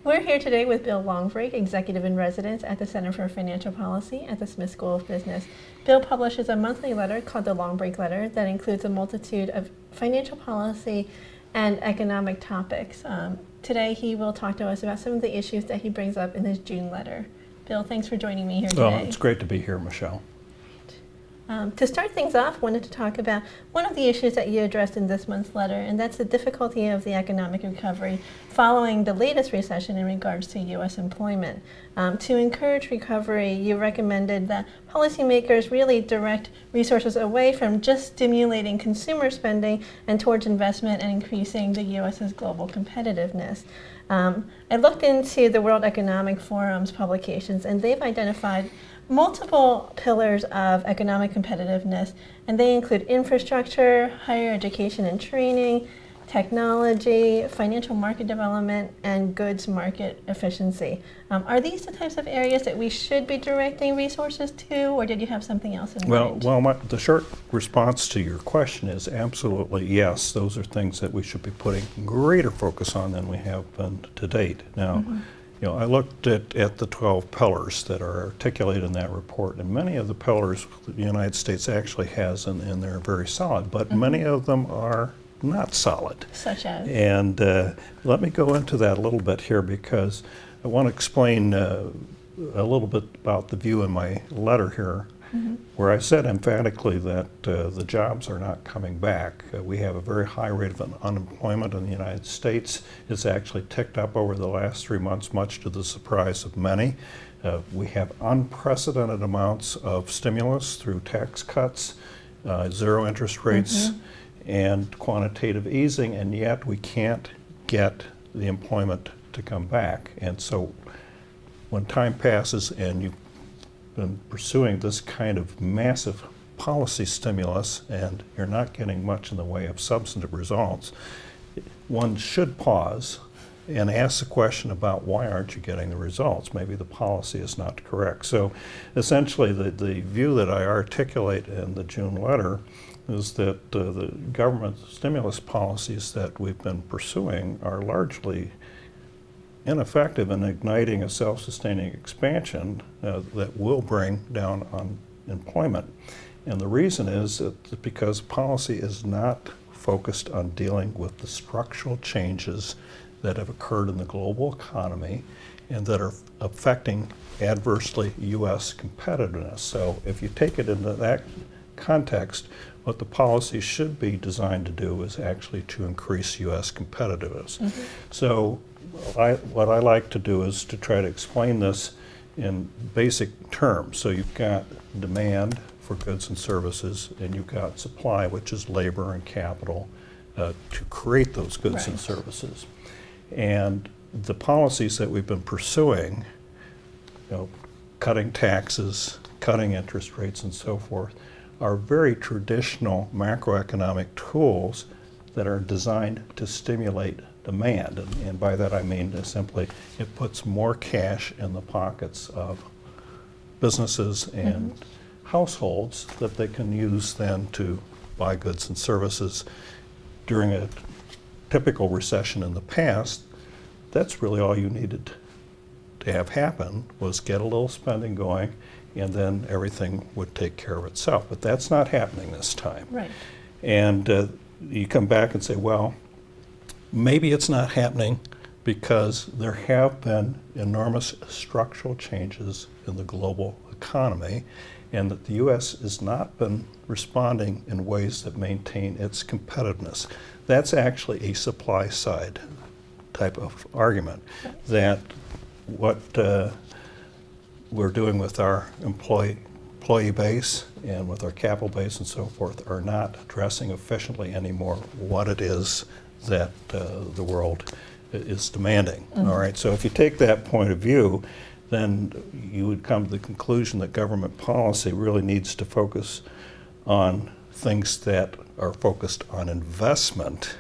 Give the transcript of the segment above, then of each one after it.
We're here today with Bill Longbrake, Executive in Residence at the Center for Financial Policy at the Smith School of Business. Bill publishes a monthly letter called the Longbrake Letter that includes a multitude of financial policy and economic topics. Today he will talk to us about some of the issues that he brings up in his June letter. Bill, thanks for joining me here today. Well, it's great to be here, Michelle. To start things off, I wanted to talk about one of the issues that you addressed in this month's letter, and that's the difficulty of the economic recovery following the latest recession in regards to U.S. employment. To encourage recovery, you recommended that policymakers really direct resources away from just stimulating consumer spending and towards investment and increasing the U.S.'s global competitiveness. I looked into the World Economic Forum's publications, and they've identified multiple pillars of economic competitiveness, and they include infrastructure, higher education and training, technology, financial market development, and goods market efficiency. Are these the types of areas that we should be directing resources to, or did you have something else in mind? Well, the short response to your question is absolutely yes. Those are things that we should be putting greater focus on than we have been to date. Now, you know, I looked at the 12 pillars that are articulated in that report, and many of the pillars the United States actually has, and they're very solid, but many of them are not solid. Such as? And let me go into that a little bit here, because I want to explain a little bit about the view in my letter here, where I said emphatically that the jobs are not coming back. We have a very high rate of unemployment in the United States. It's actually ticked up over the last 3 months, much to the surprise of many. We have unprecedented amounts of stimulus through tax cuts, zero interest rates, and quantitative easing, and yet we can't get the employment to come back. And so when time passes and you've been pursuing this kind of massive policy stimulus and you're not getting much in the way of substantive results, one should pause and ask the question about why aren't you getting the results? Maybe the policy is not correct. So essentially the view that I articulate in the June letter is that the government stimulus policies that we've been pursuing are largely ineffective in igniting a self-sustaining expansion that will bring down unemployment. And the reason is that because policy is not focused on dealing with the structural changes that have occurred in the global economy and that are affecting adversely U.S. competitiveness. So if you take it into that context, what the policy should be designed to do is actually to increase U.S. competitiveness. So what I like to do is to try to explain this in basic terms. So you've got demand for goods and services, and you've got supply, which is labor and capital, to create those goods and services. And the policies that we've been pursuing, you know, cutting taxes, cutting interest rates, and so forth, are very traditional macroeconomic tools that are designed to stimulate demand. And by that I mean simply it puts more cash in the pockets of businesses and households that they can use then to buy goods and services. During a typical recession in the past, that's really all you needed to have happen, was get a little spending going, and then everything would take care of itself. But that's not happening this time. Right. And you come back and say, well, maybe it's not happening because there have been enormous structural changes in the global economy, and that the U.S. has not been responding in ways that maintain its competitiveness. That's actually a supply side type of argument, that what we're doing with our employee base and with our capital base and so forth are not addressing efficiently anymore what it is that the world is demanding. All right, so if you take that point of view, then you would come to the conclusion that government policy really needs to focus on things that are focused on investment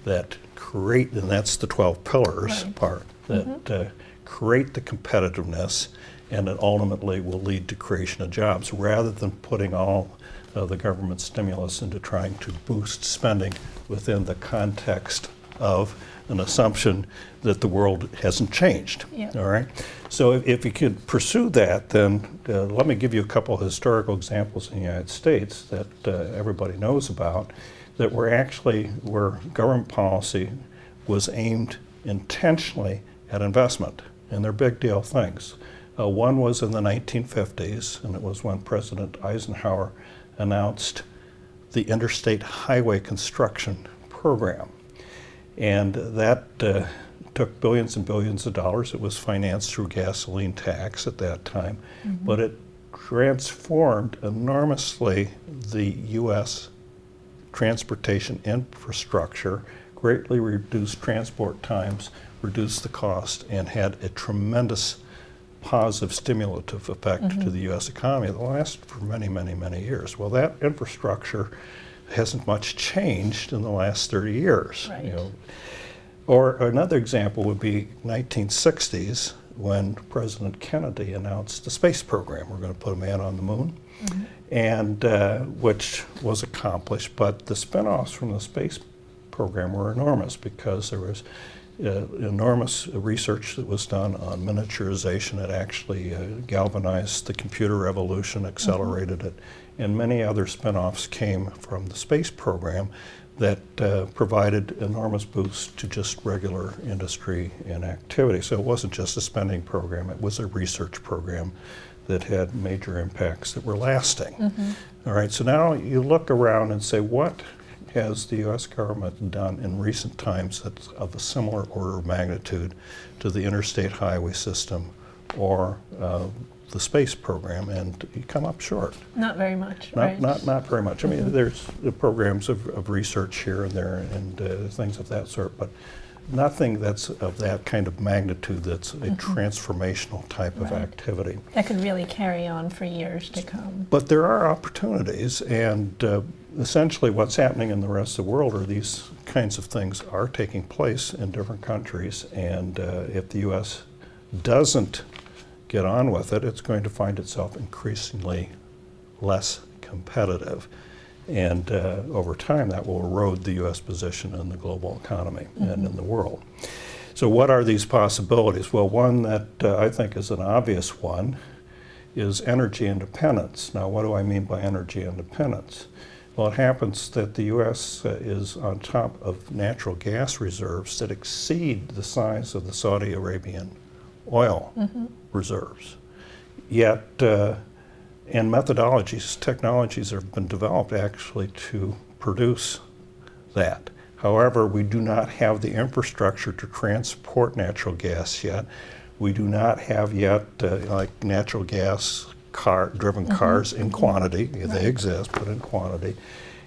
that create, and that's the 12 pillars part, that create the competitiveness, and it ultimately will lead to creation of jobs, rather than putting all the government stimulus into trying to boost spending within the context of an assumption that the world hasn't changed. Yeah. All right. So if you could pursue that, then let me give you a couple of historical examples in the United States that everybody knows about, that were actually where government policy was aimed intentionally at investment, and they're big deal things. One was in the 1950s, and it was when President Eisenhower announced the Interstate Highway Construction Program. And that took billions and billions of dollars. It was financed through gasoline tax at that time, but it transformed enormously the U.S. transportation infrastructure, greatly reduced transport times, reduced the cost, and had a tremendous positive stimulative effect to the U.S. economy that lasted for many, many, many years. Well, that infrastructure hasn't much changed in the last 30 years. Right. You know. Or another example would be 1960s, when President Kennedy announced the space program. We're going to put a man on the moon, and which was accomplished, but the spin-offs from the space program were enormous, because there was enormous research that was done on miniaturization. It actually galvanized the computer revolution, accelerated it, and many other spin-offs came from the space program that provided enormous boosts to just regular industry and activity. So it wasn't just a spending program, it was a research program that had major impacts that were lasting. All right, so now you look around and say, what has the U.S. government done in recent times that's of a similar order of magnitude to the interstate highway system or the space program? And you come up short. Not very much, Not, right? not very much. I mean, there's the programs of research here and there and things of that sort, but nothing that's of that kind of magnitude that's a transformational type of activity. That could really carry on for years to come. But there are opportunities, and essentially what's happening in the rest of the world are these kinds of things are taking place in different countries, and if the U.S. doesn't get on with it, it's going to find itself increasingly less competitive. And over time, that will erode the U.S. position in the global economy and in the world. So what are these possibilities? Well, one that I think is an obvious one is energy independence. Now, what do I mean by energy independence? Well, it happens that the U.S. is on top of natural gas reserves that exceed the size of the Saudi Arabian oil reserves. Yet, and methodologies, technologies have been developed actually to produce that. However, we do not have the infrastructure to transport natural gas yet. We do not have yet like natural gas driven cars in quantity. They exist, but in quantity.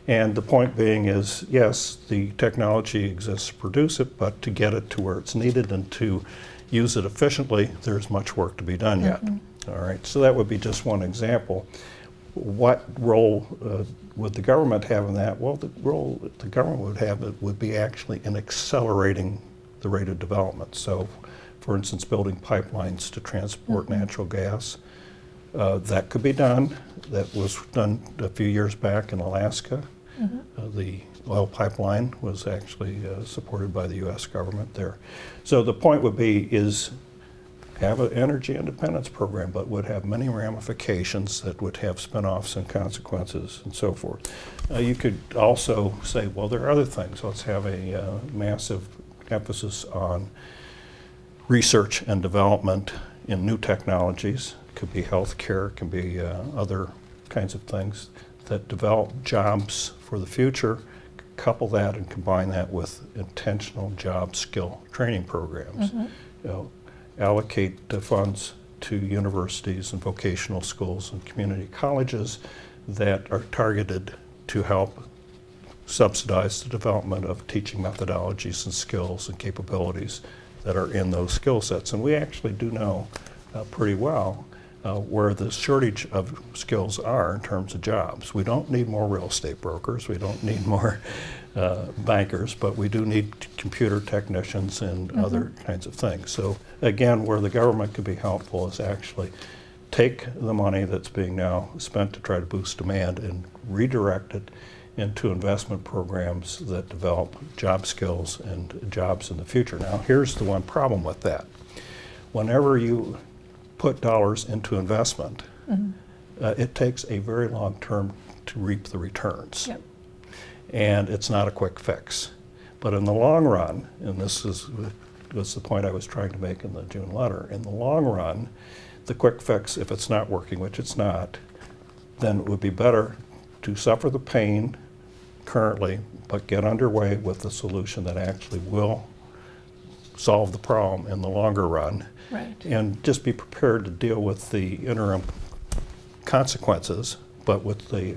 And the point being is, yes, the technology exists to produce it, but to get it to where it's needed and to use it efficiently, there's much work to be done yet. All right, so that would be just one example. What role would the government have in that? Well, the role that the government would have would be actually in accelerating the rate of development. So, for instance, building pipelines to transport natural gas. That could be done. That was done a few years back in Alaska. The oil pipeline was actually supported by the U.S. government there. So the point would be is have an energy independence program, but would have many ramifications that would have spin-offs and consequences and so forth. You could also say, well, there are other things. Let's have a massive emphasis on research and development in new technologies. It could be healthcare, it can be other kinds of things that develop jobs for the future. Couple that and combine that with intentional job skill training programs. You know, allocate the funds to universities and vocational schools and community colleges that are targeted to help subsidize the development of teaching methodologies and skills and capabilities that are in those skill sets. And we actually do know pretty well where the shortage of skills are in terms of jobs. We don't need more real estate brokers, we don't need more bankers, but we do need computer technicians and other kinds of things. So again, where the government could be helpful is actually take the money that's being now spent to try to boost demand and redirect it into investment programs that develop job skills and jobs in the future. Now, here's the one problem with that. Whenever you put dollars into investment, it takes a very long term to reap the returns. Yep. And it's not a quick fix. But in the long run, and this was the point I was trying to make in the June letter, in the long run, the quick fix, if it's not working, which it's not, then it would be better to suffer the pain currently, but get underway with a solution that actually will solve the problem in the longer run. Right. And just be prepared to deal with the interim consequences, but with the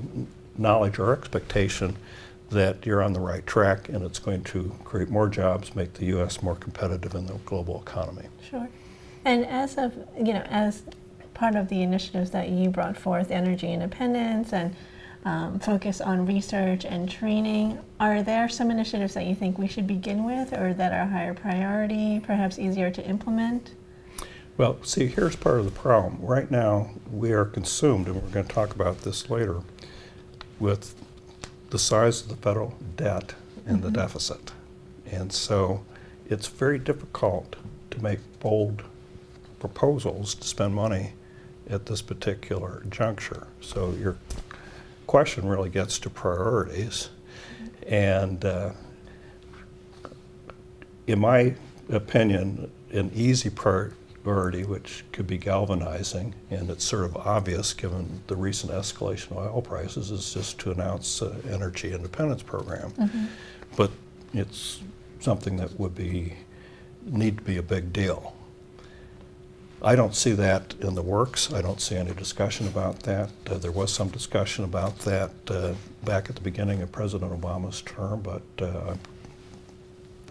knowledge or expectation that you're on the right track and it's going to create more jobs, make the U.S. more competitive in the global economy. Sure. And as of, as part of the initiatives that you brought forth, energy independence and focus on research and training, are there some initiatives that you think we should begin with or that are higher priority, perhaps easier to implement? Well, see, here's part of the problem. Right now, we are consumed, and we're going to talk about this later, with the size of the federal debt and the deficit. And so it's very difficult to make bold proposals to spend money at this particular juncture. So your question really gets to priorities. And in my opinion, an easy priority, which could be galvanizing, and it's sort of obvious given the recent escalation of oil prices, is just to announce an energy independence program. But it's something that would need to be a big deal. I don't see that in the works. I don't see any discussion about that. There was some discussion about that back at the beginning of President Obama's term, but I'm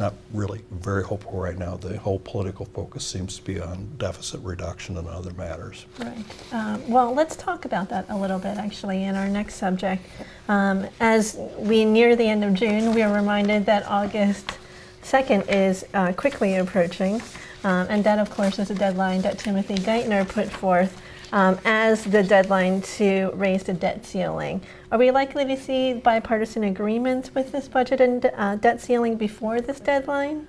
not really very hopeful right now. The whole political focus seems to be on deficit reduction and other matters. Right. Well, let's talk about that a little bit, actually, in our next subject. As we near the end of June, we are reminded that August 2nd is quickly approaching. And that, of course, is a deadline that Timothy Geithner put forth as the deadline to raise the debt ceiling. Are we likely to see bipartisan agreements with this budget and debt ceiling before this deadline?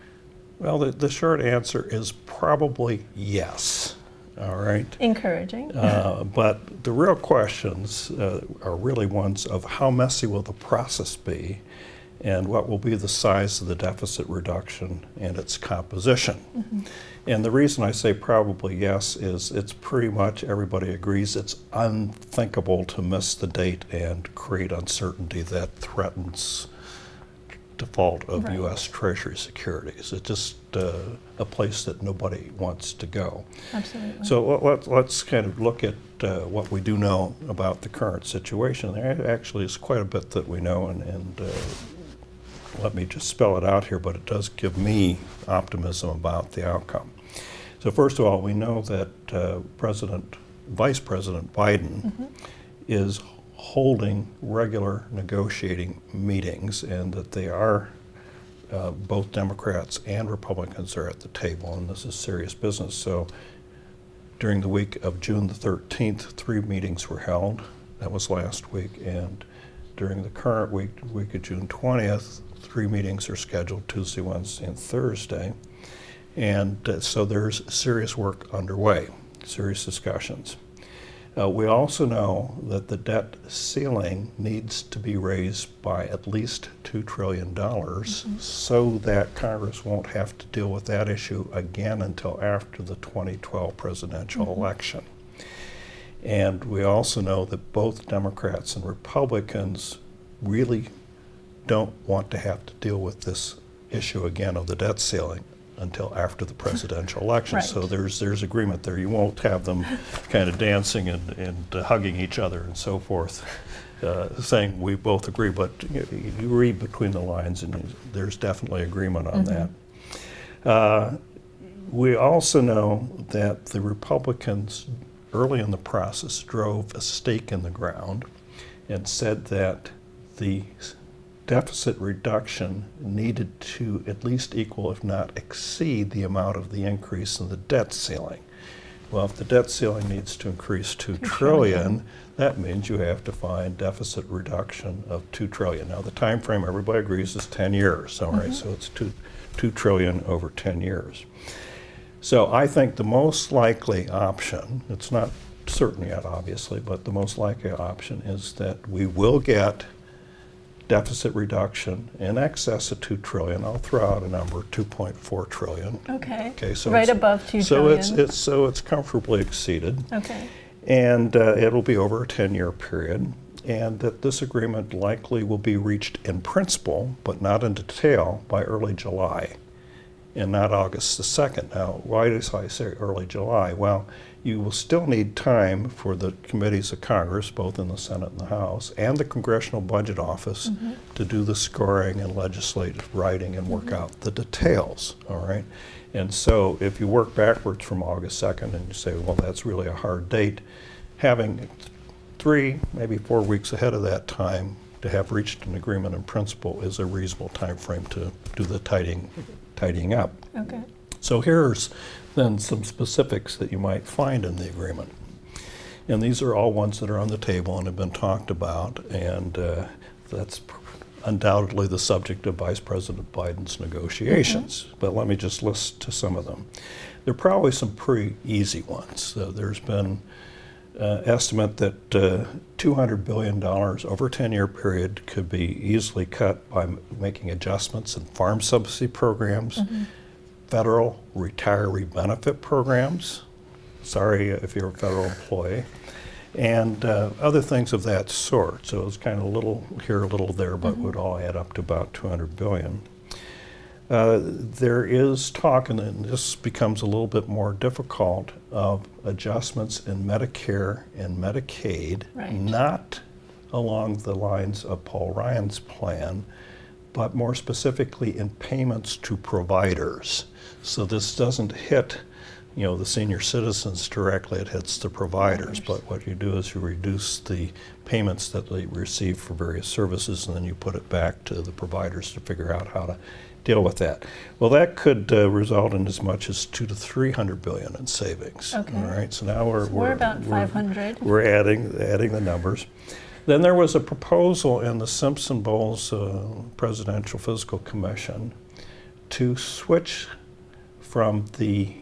Well, the short answer is probably yes. All right. Encouraging. But the real questions are really ones of how messy will the process be, and what will be the size of the deficit reduction and its composition. And the reason I say probably yes is it's pretty much everybody agrees it's unthinkable to miss the date and create uncertainty that threatens default of U.S. Treasury securities. It's just a place that nobody wants to go. Absolutely. So let's kind of look at what we do know about the current situation. There actually is quite a bit that we know, and let me just spell it out here, but it does give me optimism about the outcome. So first of all, we know that Vice President Biden is holding regular negotiating meetings, and that they are, both Democrats and Republicans are at the table, and this is serious business. So during the week of June the 13th, 3 meetings were held. That was last week. And during the current week of June 20th, 3 meetings are scheduled, Tuesday, Wednesday, and Thursday. And so there's serious work underway, serious discussions. We also know that the debt ceiling needs to be raised by at least $2 trillion so that Congress won't have to deal with that issue again until after the 2012 presidential election. And we also know that both Democrats and Republicans really don't want to have to deal with this issue again of the debt ceiling until after the presidential election. So there's agreement there. You won't have them kind of dancing and hugging each other and so forth, saying we both agree, but you read between the lines and there's definitely agreement on that. We also know that the Republicans early in the process drove a stake in the ground and said that the deficit reduction needed to at least equal, if not exceed, the amount of the increase in the debt ceiling. Well, if the debt ceiling needs to increase $2 trillion, that means you have to find deficit reduction of $2 trillion. Now, the time frame, everybody agrees, is 10 years. All right, so it's $2 trillion over 10 years. So I think the most likely option, it's not certain yet, obviously, but the most likely option is that we will get deficit reduction in excess of $2 trillion. I'll throw out a number, $2.4 trillion. Okay. Okay, so right above $2 trillion. So it's comfortably exceeded. Okay. And it'll be over a 10-year period. And that this agreement likely will be reached in principle, but not in detail, by early July, and not August the 2nd. Now, why do I say early July? Well, you will still need time for the committees of Congress, both in the Senate and the House, and the Congressional Budget Office to do the scoring and legislative writing and work out the details, all right? And so if you work backwards from August 2nd and you say, well, that's really a hard date, having 3, maybe 4 weeks ahead of that time to have reached an agreement in principle is a reasonable time frame to do the tidying up. Okay. So here's then some specifics that you might find in the agreement. And these are all ones that are on the table and have been talked about, and that's undoubtedly the subject of Vice President Biden's negotiations. But let me just list some of them. There are probably some pretty easy ones. There's been estimate that $200 billion over a 10-year period could be easily cut by making adjustments in farm subsidy programs, federal retiree benefit programs, sorry if you're a federal employee, and other things of that sort. So it's kind of a little here, a little there, but would all add up to about $200 billion. There is talk, and then this becomes a little bit more difficult, of adjustments in Medicare and Medicaid, not along the lines of Paul Ryan's plan, but more specifically in payments to providers. So this doesn't hit, you know, the senior citizens directly, it hits the providers. But what you do is you reduce the payments that they receive for various services, and then you put it back to the providers to figure out how to deal with that. Well, that could result in as much as $200 to $300 billion in savings. Okay. All right. So now we're about 500. We're adding the numbers. Then there was a proposal in the Simpson-Bowles Presidential Fiscal Commission to switch from the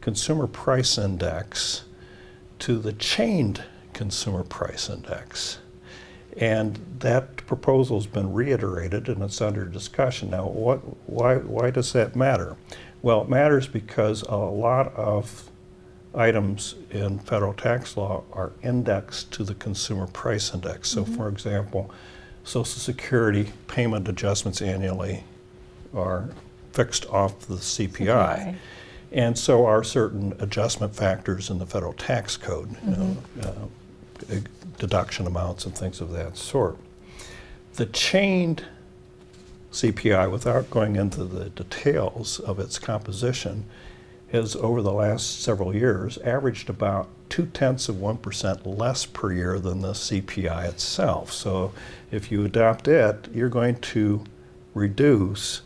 Consumer Price Index to the Chained Consumer Price Index. And that proposal has been reiterated and it's under discussion. Now, why does that matter? Well, it matters because a lot of items in federal tax law are indexed to the Consumer Price Index. So, for example, Social Security payment adjustments annually are fixed off the CPI. And so are certain adjustment factors in the federal tax code, deduction amounts and things of that sort. The chained CPI, without going into the details of its composition, has over the last several years averaged about 0.2% less per year than the CPI itself. So if you adopt it, you're going to reduce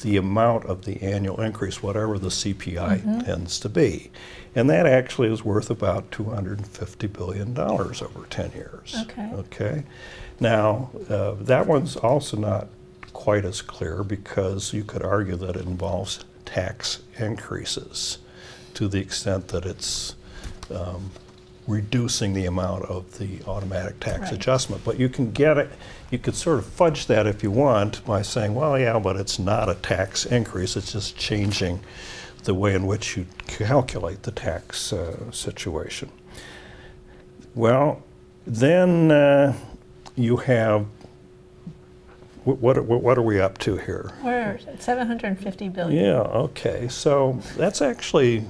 the amount of the annual increase, whatever the CPI tends to be. And that actually is worth about $250 billion over 10 years. Okay. Now, that one's also not quite as clear because you could argue that it involves tax increases to the extent that it's reducing the amount of the automatic tax adjustment. But you can get it, you could sort of fudge that if you want by saying, well, yeah, but it's not a tax increase, it's just changing the way in which you calculate the tax situation. Well, then you have, what are we up to here? We're at $750 billion. Yeah, okay, so that's actually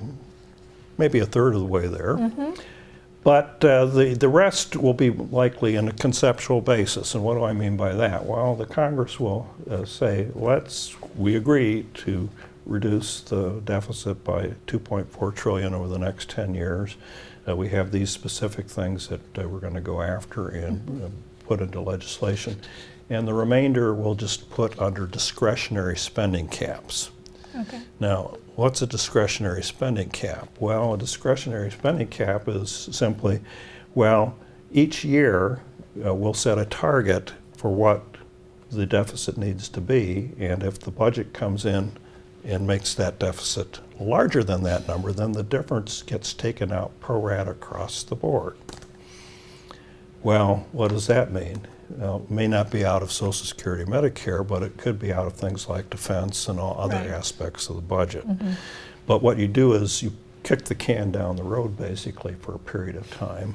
maybe a third of the way there. But the rest will be likely in a conceptual basis. And what do I mean by that? Well, the Congress will say, we agree to reduce the deficit by $2.4 trillion over the next 10 years. We have these specific things that we're going to go after and put into legislation. And the remainder we'll just put under discretionary spending caps. Okay. Now, what's a discretionary spending cap? Well, a discretionary spending cap is simply, well, each year we'll set a target for what the deficit needs to be, and if the budget comes in and makes that deficit larger than that number, then the difference gets taken out pro rata across the board. Well, what does that mean? Well, it may not be out of Social Security, Medicare, but it could be out of things like defense and all other aspects of the budget. But what you do is you kick the can down the road basically for a period of time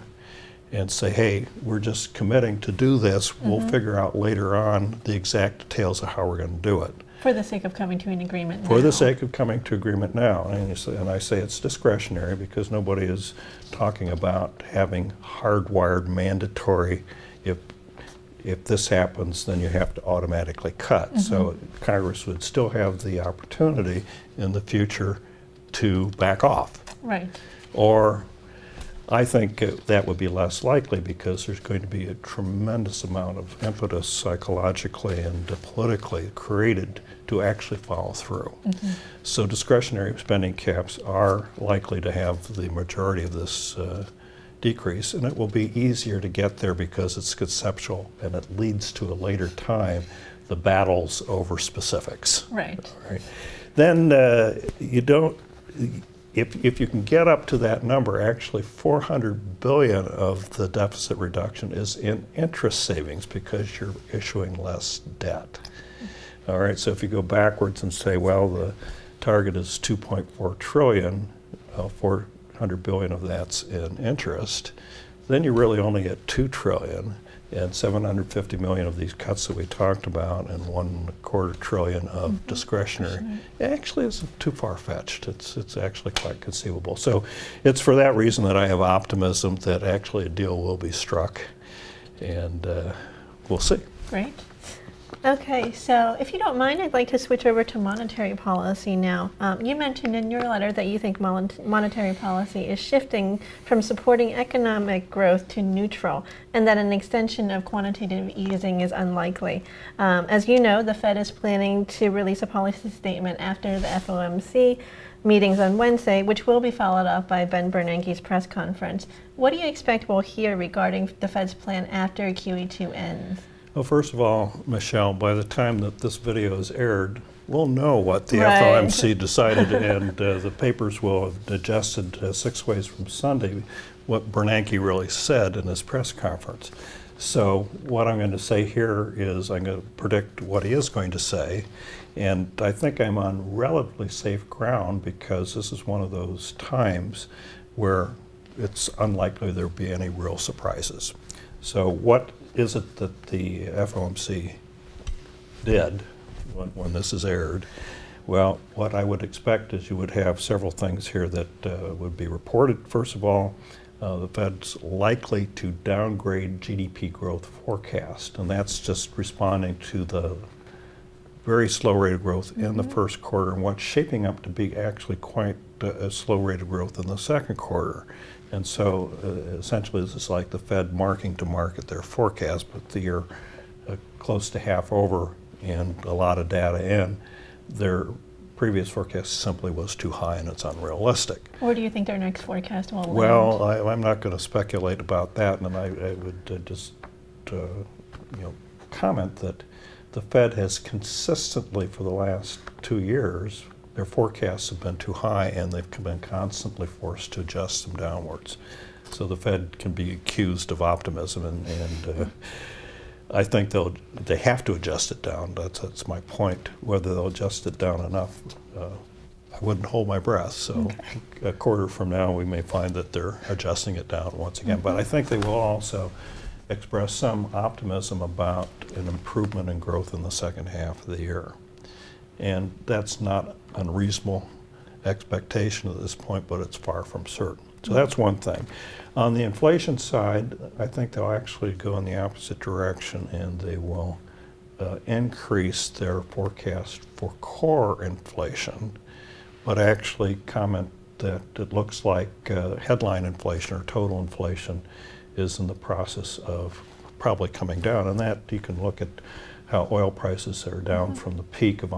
and say, hey, we're just committing to do this. We'll figure out later on the exact details of how we're going to do it. For the sake of coming to an agreement now. For the sake of coming to agreement now. And I say it's discretionary because nobody is talking about having hardwired mandatory, if this happens, then you have to automatically cut. So Congress would still have the opportunity in the future to back off. Right. Or I think that would be less likely because there's going to be a tremendous amount of impetus psychologically and politically created to actually follow through. So discretionary spending caps are likely to have the majority of this decrease, and it will be easier to get there because it's conceptual and it leads to a later time the battles over specifics. Right. Right. Then you don't. If you can get up to that number, actually $400 billion of the deficit reduction is in interest savings because you're issuing less debt. All right, so if you go backwards and say, well, the target is 2.4 trillion, 400 billion of that's in interest, then you really only get 2 trillion. And 750 million of these cuts that we talked about and 1/4 trillion of discretionary actually isn't too far-fetched. It's actually quite conceivable. So it's for that reason that I have optimism that actually a deal will be struck, and we'll see. Great. Okay, so if you don't mind, I'd like to switch over to monetary policy now. You mentioned in your letter that you think monetary policy is shifting from supporting economic growth to neutral, and that an extension of quantitative easing is unlikely. As you know, the Fed is planning to release a policy statement after the FOMC meetings on Wednesday, which will be followed up by Ben Bernanke's press conference. What do you expect we'll hear regarding the Fed's plan after QE2 ends? Well, first of all, Michelle, by the time that this video is aired, we'll know what the Right. FOMC decided, and the papers will have adjusted 6 ways from Sunday what Bernanke really said in his press conference. So what I'm going to say here is I'm going to predict what he is going to say, and I think I'm on relatively safe ground because this is one of those times where it's unlikely there'll be any real surprises. So what is it that the FOMC did when this is aired? Well, what I would expect is you would have several things here that would be reported. First of all, the Fed's likely to downgrade GDP growth forecast, and that's just responding to the very slow rate of growth in the first quarter and what's shaping up to be actually quite a slow rate of growth in the second quarter. And so essentially this is like the Fed marking to market their forecast, but the year close to half over and a lot of data in, their previous forecast simply was too high and it's unrealistic. Where do you think their next forecast will land? Well, I'm not going to speculate about that, and I would just comment that the Fed has consistently for the last 2 years, their forecasts have been too high and they've been constantly forced to adjust them downwards. So the Fed can be accused of optimism, and I think they have to adjust it down. That's my point. Whether they'll adjust it down enough, I wouldn't hold my breath. So a quarter from now, we may find that they're adjusting it down once again. But I think they will also express some optimism about an improvement in growth in the second half of the year. And that's not unreasonable expectation at this point, but it's far from certain. So that's one thing. On the inflation side, I think they'll actually go in the opposite direction, and they will increase their forecast for core inflation, but actually comment that it looks like headline inflation or total inflation is in the process of probably coming down. And that you can look at how oil prices are down from the peak of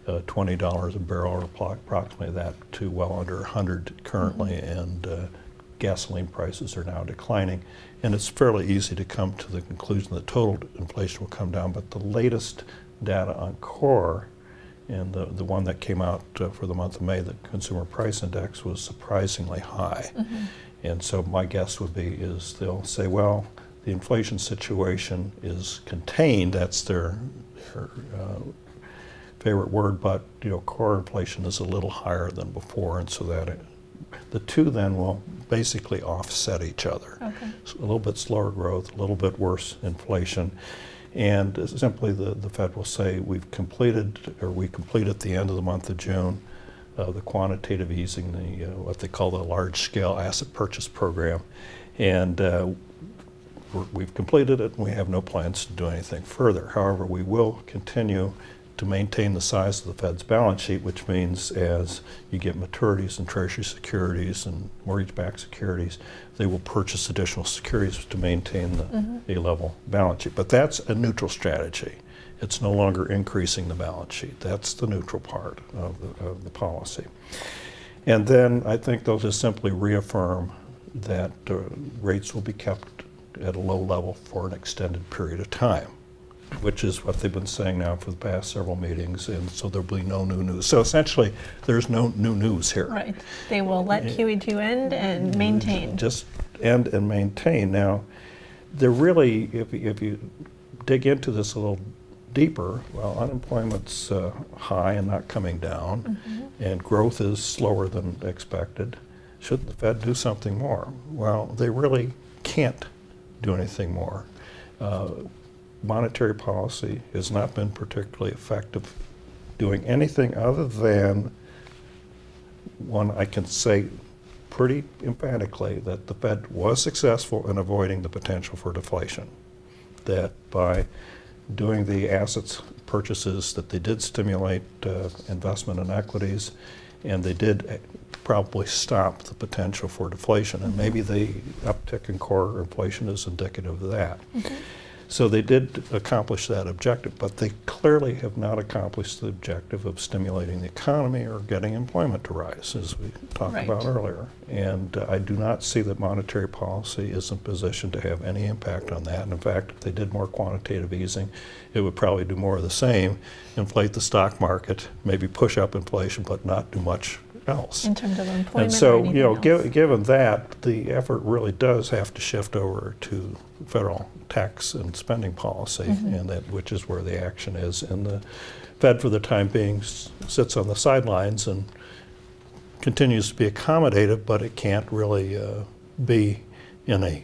$20 a barrel, or approximately that, to well under 100 currently, and gasoline prices are now declining. And it's fairly easy to come to the conclusion that total inflation will come down, but the latest data on core, and the one that came out for the month of May, the Consumer Price Index, was surprisingly high. And so my guess would be is they'll say, well, the inflation situation is contained. That's their favorite word, but core inflation is a little higher than before, and so that the two then will basically offset each other. Okay. So a little bit slower growth, a little bit worse inflation, and simply the Fed will say we complete at the end of the month of June the quantitative easing, the what they call the large-scale asset purchase program, and we've completed it, and we have no plans to do anything further. However, we will continue to maintain the size of the Fed's balance sheet, which means as you get maturities in Treasury securities and mortgage-backed securities, they will purchase additional securities to maintain the A-level balance sheet. But that's a neutral strategy. It's no longer increasing the balance sheet. That's the neutral part of the policy. And then I think they'll just simply reaffirm that rates will be kept at a low level for an extended period of time, which is what they've been saying now for the past several meetings, and so there'll be no new news. So essentially, there's no new news here. Right. They will let QE2 end and maintain. Just end and maintain. Now, they're really, if you dig into this a little deeper, well, unemployment's high and not coming down, and growth is slower than expected. Shouldn't the Fed do something more? Well, they really can't do anything more. Monetary policy has not been particularly effective doing anything other than one I can say pretty emphatically that the Fed was successful in avoiding the potential for deflation. That by doing the assets purchases that they did stimulate investment in equities, and they did probably stop the potential for deflation, and maybe the uptick in core inflation is indicative of that. So they did accomplish that objective, but they clearly have not accomplished the objective of stimulating the economy or getting employment to rise, as we talked about earlier. And I do not see that monetary policy is in position to have any impact on that. And in fact, if they did more quantitative easing, it would probably do more of the same, inflate the stock market, maybe push up inflation, but not do much else. In terms of employment. And so, or anything else. Given that, the effort really does have to shift over to federal tax and spending policy, and that which is where the action is. And the Fed, for the time being, sits on the sidelines and continues to be accommodative, but it can't really be in a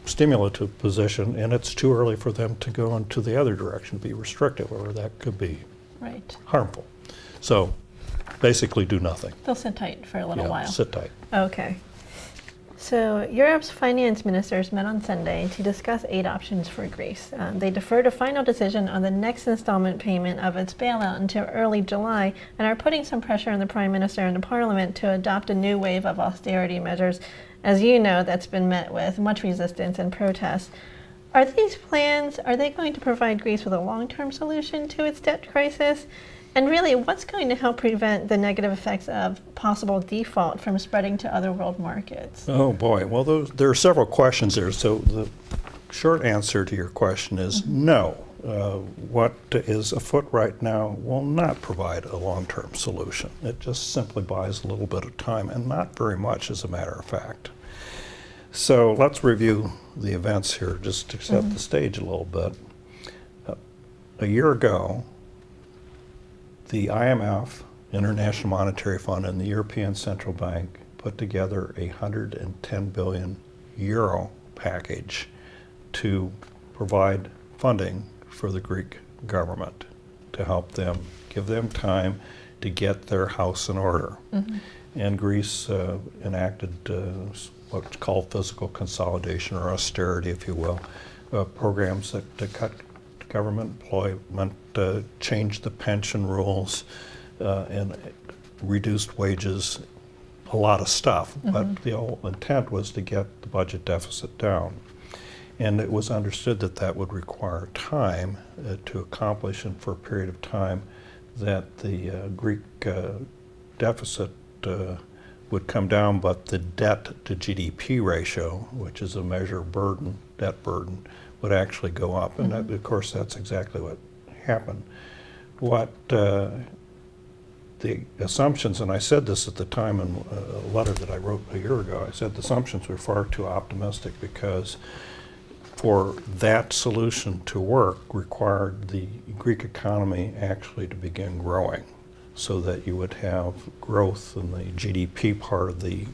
stimulative position, and it's too early for them to go into the other direction, be restrictive, or that could be harmful. So basically do nothing. They'll sit tight for a little while. Sit tight. Okay. So Europe's finance ministers met on Sunday to discuss aid options for Greece. They deferred a final decision on the next installment payment of its bailout until early July and are putting some pressure on the Prime Minister and the Parliament to adopt a new wave of austerity measures. As you know, that's been met with much resistance and protests. Are these plans, are they going to provide Greece with a long-term solution to its debt crisis? And really, what's going to help prevent the negative effects of possible default from spreading to other world markets? Oh boy, well there are several questions there. So the short answer to your question is no. What is afoot right now will not provide a long-term solution. It just simply buys a little bit of time, and not very much, as a matter of fact. So let's review the events here just to set the stage a little bit. A year ago, the IMF, International Monetary Fund, and the European Central Bank put together a 110 billion euro package to provide funding for the Greek government to help them, give them time to get their house in order. And Greece enacted what's called fiscal consolidation, or austerity, if you will, programs that cut government employment, changed the pension rules, and reduced wages, a lot of stuff. But the whole intent was to get the budget deficit down. And it was understood that that would require time to accomplish, and for a period of time that the Greek deficit would come down, but the debt to GDP ratio, which is a measure of burden, debt burden, would actually go up. And that, of course, that's exactly what happened. What the assumptions, and I said this at the time in a letter that I wrote a year ago, I said the assumptions were far too optimistic because for that solution to work required the Greek economy actually to begin growing so that you would have growth in the GDP part of the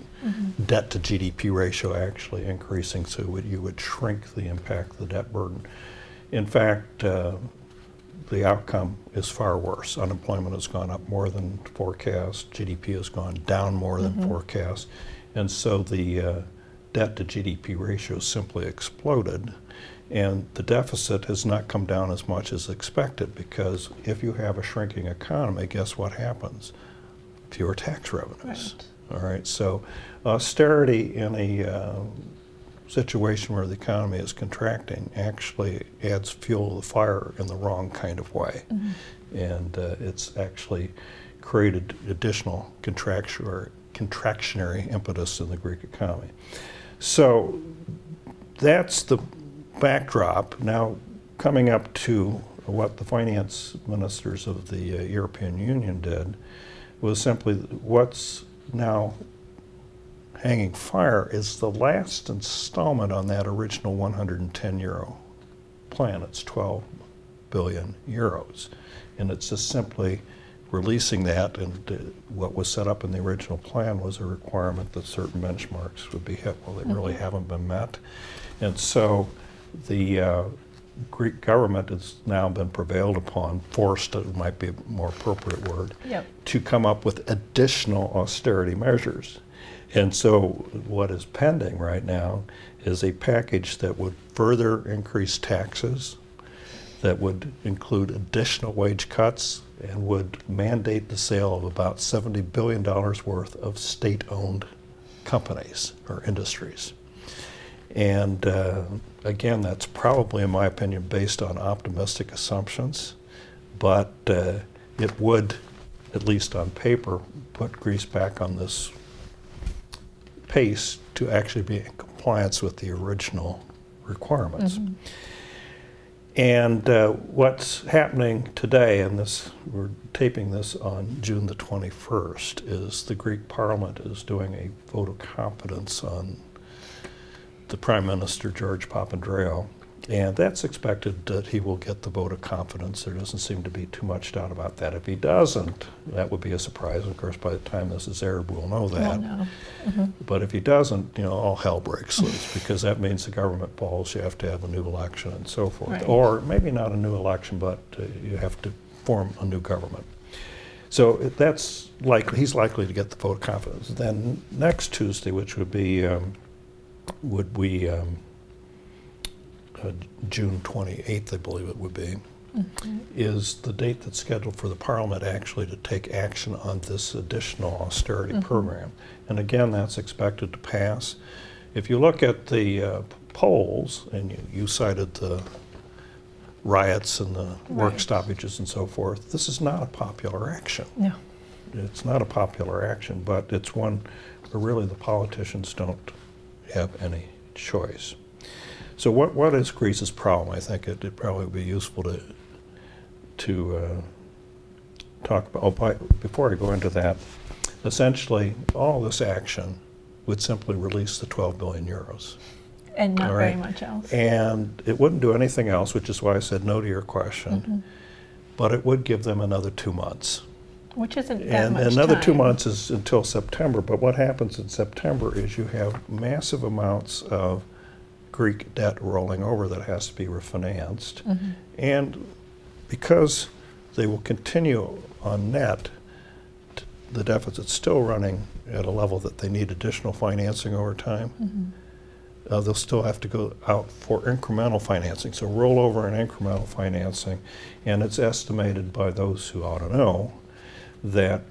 debt to GDP ratio actually increasing, so you would shrink the impact of the debt burden. In fact, the outcome is far worse. Unemployment has gone up more than forecast. GDP has gone down more than forecast. And so the debt to GDP ratio simply exploded. And the deficit has not come down as much as expected, because if you have a shrinking economy, guess what happens? Fewer tax revenues. Right. All right. So austerity in a situation where the economy is contracting actually adds fuel to the fire in the wrong kind of way. And it's actually created additional contractionary impetus in the Greek economy. So that's the backdrop. Now, coming up to what the finance ministers of the European Union did was simply what's now hanging fire is the last installment on that original 110 euro plan. It's 12 billion euros. And it's just simply releasing that, and what was set up in the original plan was a requirement that certain benchmarks would be hit. Well, they really haven't been met. And so the Greek government has now been prevailed upon, forced, it might be a more appropriate word, to come up with additional austerity measures. And so what is pending right now is a package that would further increase taxes, that would include additional wage cuts, and would mandate the sale of about $70 billion worth of state-owned companies or industries. And again, that's probably, in my opinion, based on optimistic assumptions, but it would, at least on paper, put Greece back on this pace to actually be in compliance with the original requirements. And what's happening today, and this, we're taping this on June the 21st, is the Greek Parliament is doing a vote of confidence on the Prime Minister, George Papandreou, and that's expected that he will get the vote of confidence. There doesn't seem to be too much doubt about that. If he doesn't, that would be a surprise. Of course, by the time this is aired, we'll know that. But if he doesn't, you know, all hell breaks loose, because that means the government falls, you have to have a new election and so forth. Or maybe not a new election, but you have to form a new government. So that's likely, he's likely to get the vote of confidence. Then next Tuesday, which would be June 28th, I believe it would be, is the date that's scheduled for the Parliament actually to take action on this additional austerity program. And again, that's expected to pass. If you look at the polls, and you cited the riots and the work stoppages and so forth, this is not a popular action. No. It's not a popular action, but it's one where really the politicians don't have any choice. So what is Greece's problem? I think it'd probably be useful to talk about. Oh, before I go into that, essentially all this action would simply release the 12 billion euros. And not very much else. And it wouldn't do anything else, which is why I said no to your question. But it would give them another 2 months. Which isn't that much And another time. 2 months is until September. But what happens in September is you have massive amounts of Greek debt rolling over that has to be refinanced. And because they will continue on net, the deficit's still running at a level that they need additional financing over time. They'll still have to go out for incremental financing, so rollover and incremental financing. And it's estimated by those who ought to know that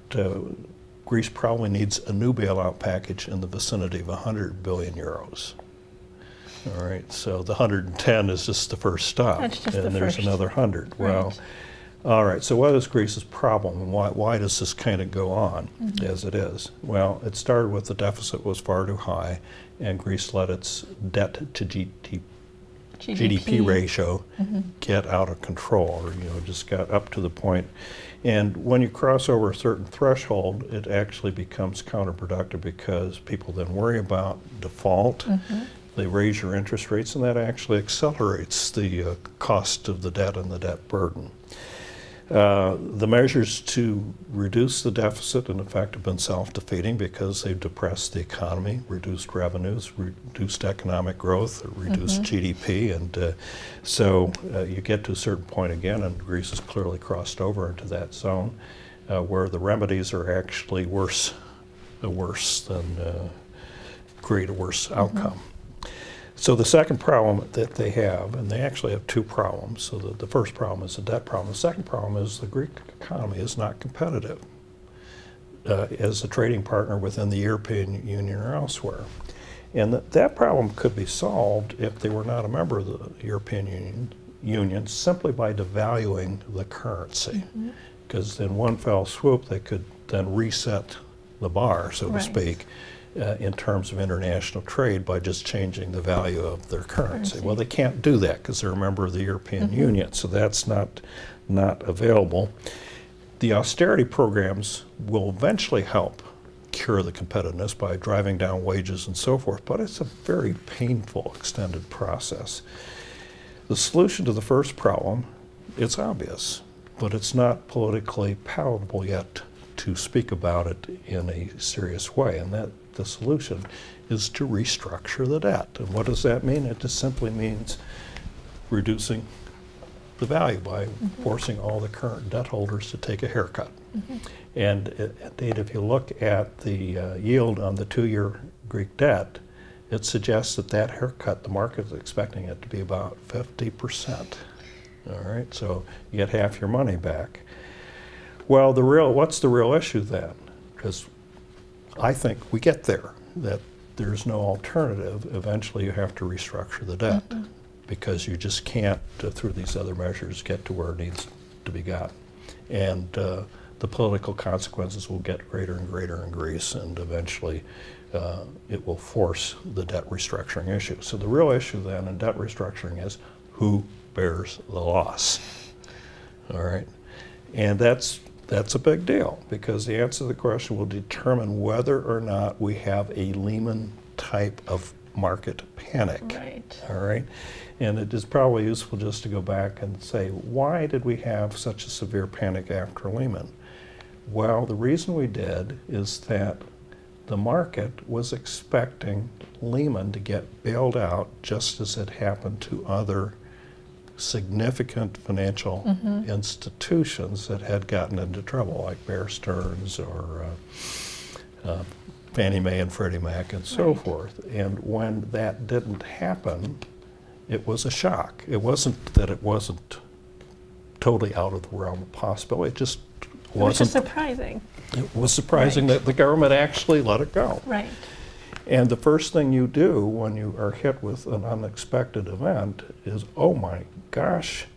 Greece probably needs a new bailout package in the vicinity of 100 billion euros. All right, so the 110 is just the first stop, That's just and the there's first. another 100. Well, All right, so what is Greece's problem, and why does this kind of go on as it is? Well, it started with the deficit was far too high, and Greece let its debt to GDP ratio get out of control, or just got up to the point. And when you cross over a certain threshold, it actually becomes counterproductive because people then worry about default. They raise your interest rates, and that actually accelerates the cost of the debt and the debt burden. The measures to reduce the deficit, in effect, have been self-defeating because they've depressed the economy, reduced revenues, reduced economic growth, reduced GDP, and so you get to a certain point again, and Greece has clearly crossed over into that zone where the remedies are actually worse than create a worse outcome. So the second problem that they have, and they actually have two problems. So the first problem is the debt problem. The second problem is the Greek economy is not competitive as a trading partner within the European Union or elsewhere. And that problem could be solved if they were not a member of the European Union simply by devaluing the currency. Because in one fell swoop, they could then reset the bar, so to speak, in terms of international trade by just changing the value of their currency. Well, they can't do that because they're a member of the European Union, so that's not available. The austerity programs will eventually help cure the competitiveness by driving down wages and so forth, but it's a very painful, extended process. The solution to the first problem, it's obvious, but it's not politically palatable yet to speak about it in a serious way, and that the solution is to restructure the debt. And what does that mean? It just simply means reducing the value by forcing all the current debt holders to take a haircut. And indeed, if you look at the yield on the 2-year Greek debt, it suggests that that haircut, the market is expecting it to be about 50%. All right, so you get half your money back. Well, what's the real issue then? Because I think we get there, that there's no alternative. Eventually you have to restructure the debt because you just can't, through these other measures, get to where it needs to be gotten. And the political consequences will get greater and greater in Greece, and eventually it will force the debt restructuring issue. So the real issue then in debt restructuring is who bears the loss, all right? And that's a big deal, because the answer to the question will determine whether or not we have a Lehman type of market panic. All right? And it is probably useful just to go back and say, why did we have such a severe panic after Lehman? Well, the reason we did is that the market was expecting Lehman to get bailed out just as it happened to other significant financial institutions that had gotten into trouble, like Bear Stearns or Fannie Mae and Freddie Mac and so forth. And when that didn't happen, it was a shock. It wasn't that it wasn't totally out of the realm of possibility. It just wasn't. It was just surprising. It was surprising that the government actually let it go. Right. And the first thing you do when you are hit with an unexpected event is, oh my gosh,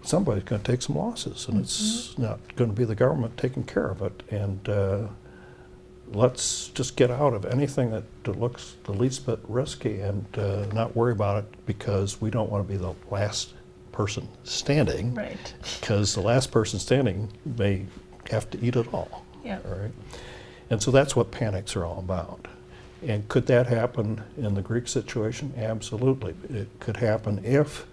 somebody's going to take some losses, and it's not going to be the government taking care of it. And let's just get out of anything that looks the least bit risky and not worry about it, because we don't want to be the last person standing. Right. Because the last person standing may have to eat it all. Yeah. All right. And so that's what panics are all about. And could that happen in the Greek situation? Absolutely. It could happen if,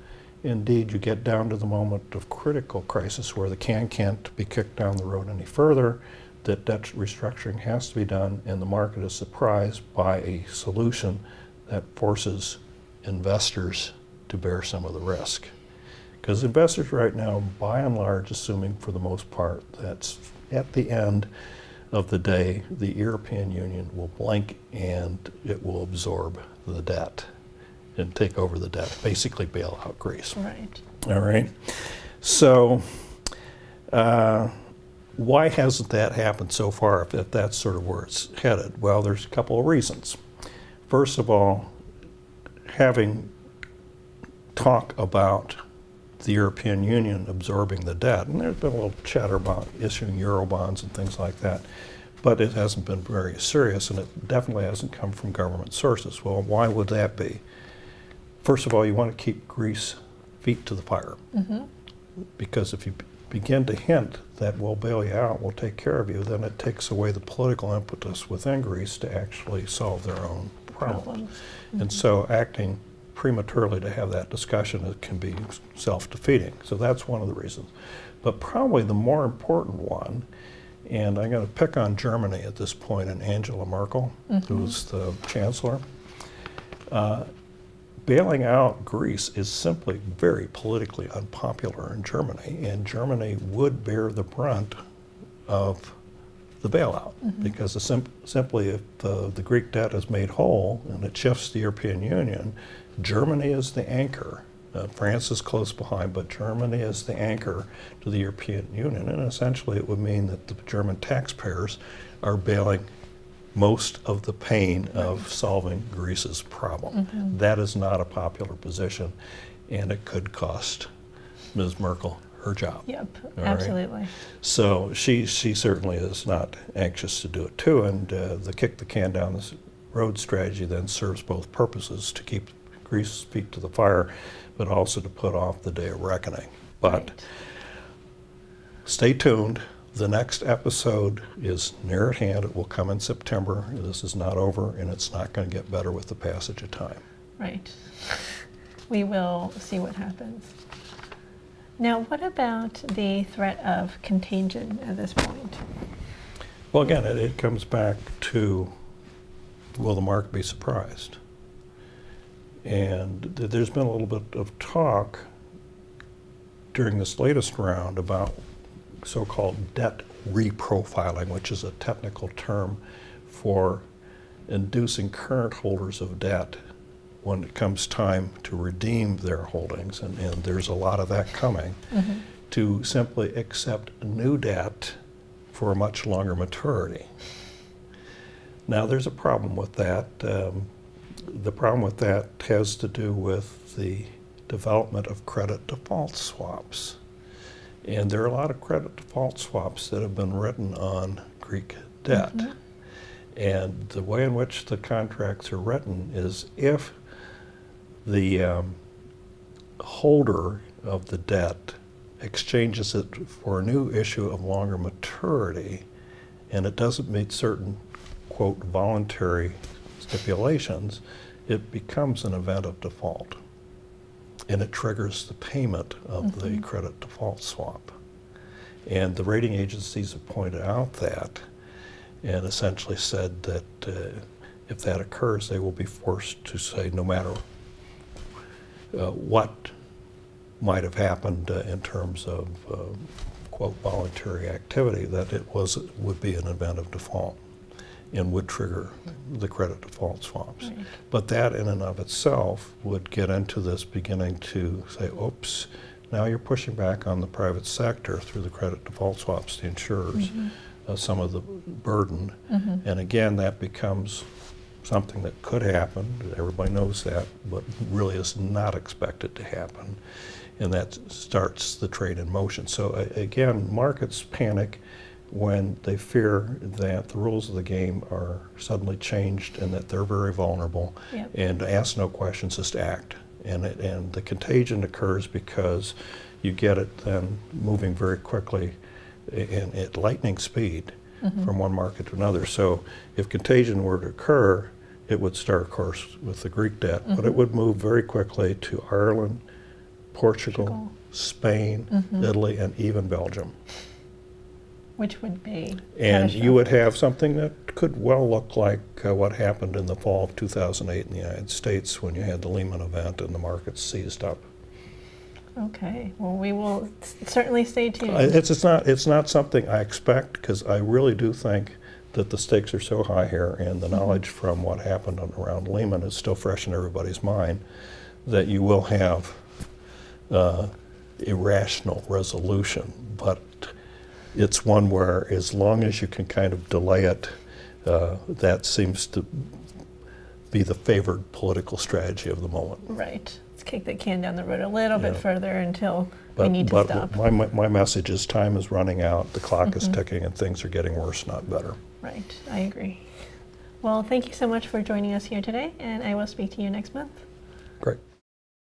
indeed, you get down to the moment of critical crisis where the can can't be kicked down the road any further, that debt restructuring has to be done, and the market is surprised by a solution that forces investors to bear some of the risk. Because investors right now, by and large, assuming for the most part, that's at the end of the day, the European Union will blink and it will absorb the debt and take over the debt, basically bail out Greece. Right. All right. So why hasn't that happened so far, if that's sort of where it's headed? Well, there's a couple of reasons. First of all, having talk about the European Union absorbing the debt. And there's been a little chatter about issuing Euro bonds and things like that. But it hasn't been very serious, and it definitely hasn't come from government sources. Well, why would that be? First of all, you want to keep Greece feet to the fire. Because if you begin to hint that we'll bail you out, we'll take care of you, then it takes away the political impetus within Greece to actually solve their own problems. And so acting prematurely to have that discussion, it can be self-defeating. So that's one of the reasons. But probably the more important one, and I'm going to pick on Germany at this point, and Angela Merkel, who's the chancellor. Bailing out Greece is simply very politically unpopular in Germany, and Germany would bear the brunt of the bailout, because simply if the Greek debt is made whole and it shifts to the European Union, Germany is the anchor. France is close behind, but Germany is the anchor to the European Union, and essentially it would mean that the German taxpayers are bailing most of the pain of solving Greece's problem. That is not a popular position, and it could cost Ms. Merkel her job. Yep, All absolutely. Right? So she certainly is not anxious to do it too, and the kick the can down the road strategy then serves both purposes, to keep Greece's feet to the fire, but also to put off the day of reckoning. But stay tuned. The next episode is near at hand. It will come in September. This is not over, and it's not going to get better with the passage of time. Right. We will see what happens. Now, what about the threat of contagion at this point? Well, again, it comes back to, will the market be surprised? And there's been a little bit of talk during this latest round about so-called debt reprofiling, which is a technical term for inducing current holders of debt when it comes time to redeem their holdings, and there's a lot of that coming, to simply accept new debt for a much longer maturity. Now, there's a problem with that. The problem with that has to do with the development of credit default swaps. And there are a lot of credit default swaps that have been written on Greek debt. And the way in which the contracts are written is, if the holder of the debt exchanges it for a new issue of longer maturity, and it doesn't meet certain, quote, voluntary stipulations, it becomes an event of default. And it triggers the payment of the credit default swap. And the rating agencies have pointed out that, and essentially said that if that occurs, they will be forced to say, no matter what might have happened in terms of, quote, voluntary activity, that it would be an event of default and would trigger the credit default swaps. But that in and of itself would get into this beginning to say, oops, now you're pushing back on the private sector through the credit default swaps, the insurers, some of the burden. And again, that becomes something that could happen. Everybody knows that, but really is not expected to happen. And that starts the trade in motion. So again, markets panic when they fear that the rules of the game are suddenly changed and that they're very vulnerable, and ask no questions, just act. And the contagion occurs because you get it then moving very quickly and at lightning speed from one market to another. So if contagion were to occur, it would start, of course, with the Greek debt, but it would move very quickly to Ireland, Portugal, Spain, Italy, and even Belgium. Which would be And you would have something that could well look like what happened in the fall of 2008 in the United States, when you had the Lehman event and the markets seized up. Okay, well, we will certainly stay tuned. It's not something I expect, because I really do think that the stakes are so high here, and the knowledge from what happened around Lehman is still fresh in everybody's mind, that you will have irrational resolution. But it's one where, as long as you can kind of delay it, that seems to be the favored political strategy of the moment. Right. It's kick the can down the road a little bit Yeah. further until we need to stop. My message is time is running out, the clock is ticking, and things are getting worse, not better. Right, I agree. Well, thank you so much for joining us here today, and I will speak to you next month. Great.